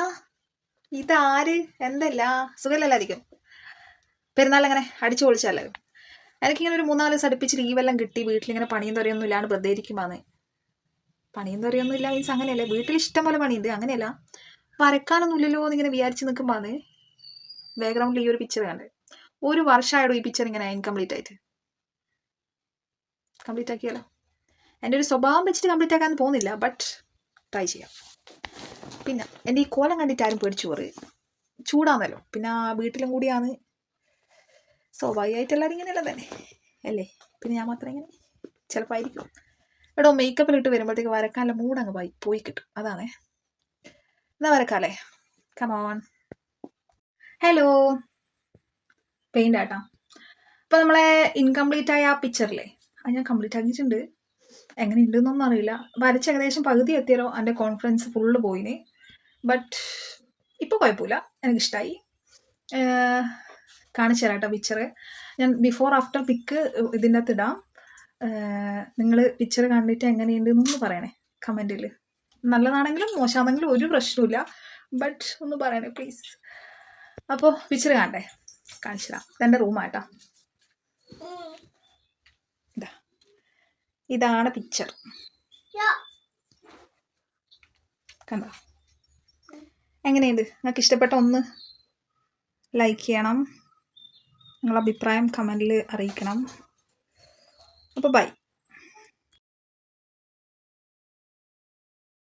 ആ ഇതാര് എന്തല്ല സുഖമല്ലായിരിക്കും. പെരുന്നാൾ എങ്ങനെ അടിച്ചു പൊളിച്ചല്ലേ? എനിക്കിങ്ങനെ ഒരു 3-4 ദിവസം അടുപ്പിച്ച് ലീവെല്ലാം കിട്ടി. വീട്ടിലിങ്ങനെ പണിയും തുറയൊന്നും ഇല്ലാണ്ട് വെറുതെ ഇരിക്കുമ്പോന്ന്. പണിയും തുറയൊന്നും ഇല്ല മീൻസ് അങ്ങനെയല്ലേ, വീട്ടിൽ ഇഷ്ടം പോലെ പണിയുണ്ട്, അങ്ങനെയല്ല വരക്കാനൊന്നും ഇല്ലല്ലോ എന്നിങ്ങനെ വിചാരിച്ച് നിൽക്കുമ്പോന്ന് ബാക്ക്ഗ്രൗണ്ടിൽ ഈ ഒരു പിക്ചർ കണ്ടേ. 1 വർഷമായിടും ഈ പിക്ചർ ഇങ്ങനെ ഇൻകംപ്ലീറ്റ് ആയിട്ട്. കംപ്ലീറ്റ് ആക്കിയാലോ? എൻ്റെ ഒരു സ്വഭാവം വെച്ചിട്ട് കംപ്ലീറ്റ് ആക്കാന്ന് പോകുന്നില്ല, ബട്ട് ട്രൈ ചെയ്യാം. പിന്നെ എൻ്റെ ഈ കോലം കണ്ടിട്ട് ആരും പേടിച്ചു പോറ്, ചൂടാന്നല്ലോ, പിന്നെ വീട്ടിലും കൂടിയാണ്. സ്വാഭാവികമായിട്ട് എല്ലാവരും ഇങ്ങനെയല്ല തന്നെ അല്ലേ? പിന്നെ ഞാൻ മാത്രം ഇങ്ങനെ ചിലപ്പോൾ ആയിരിക്കും. എടോ മേക്കപ്പിലിട്ട് വരുമ്പോഴത്തേക്ക് വരക്കാനുള്ള മൂഡ് അങ്ങ് പോയി കിട്ടും, അതാണേ. എന്നാ വരക്കാല്ലേ? കമോൺ. ഹലോ, പെയിൻ്റ് ആട്ടാ. അപ്പോൾ നമ്മളെ ഇൻകംപ്ലീറ്റ് ആയ ആ പിക്ചറില്ലേ, അത് ഞാൻ കംപ്ലീറ്റ് ആക്കിയിട്ടുണ്ട്. എങ്ങനെ ഉണ്ടെന്നൊന്നും അറിയില്ല. വരച്ച് ഏകദേശം പകുതി എത്തിയാലോ എൻ്റെ കോൺഫിഡൻസ് ഫുള്ള് പോയിന്. ബട്ട് ഇപ്പോൾ കുഴപ്പമില്ല, എനിക്കിഷ്ടമായി. കാണിച്ചു തരാം കേട്ടോ പിക്ചർ. ഞാൻ ബിഫോർ ആഫ്റ്റർ പിക്ക് ഇതിൻ്റെ അകത്ത് ഇടാം. നിങ്ങൾ പിക്ചർ കണ്ടിട്ട് എങ്ങനെയുണ്ടെന്നൊന്ന് പറയണേ കമൻറ്റിൽ. നല്ലതാണെങ്കിലും മോശമാണെങ്കിലും ഒരു പ്രശ്നമില്ല, ബട്ട് ഒന്ന് പറയണേ പ്ലീസ്. അപ്പോൾ പിക്ചർ കാണണ്ടേ? കാണിച്ചു തരാം. ഇതെൻ്റെ റൂമാട്ടോ. ഇതാണ് പിക്ചർ, കണ്ടോ? എങ്ങനെയുണ്ട്? നിങ്ങൾക്ക് ഇഷ്ടപ്പെട്ട ഒന്ന് ലൈക്ക് ചെയ്യണം, നിങ്ങളുടെ അഭിപ്രായം കമൻറ്റിൽ അറിയിക്കണം. അപ്പോൾ ബൈ.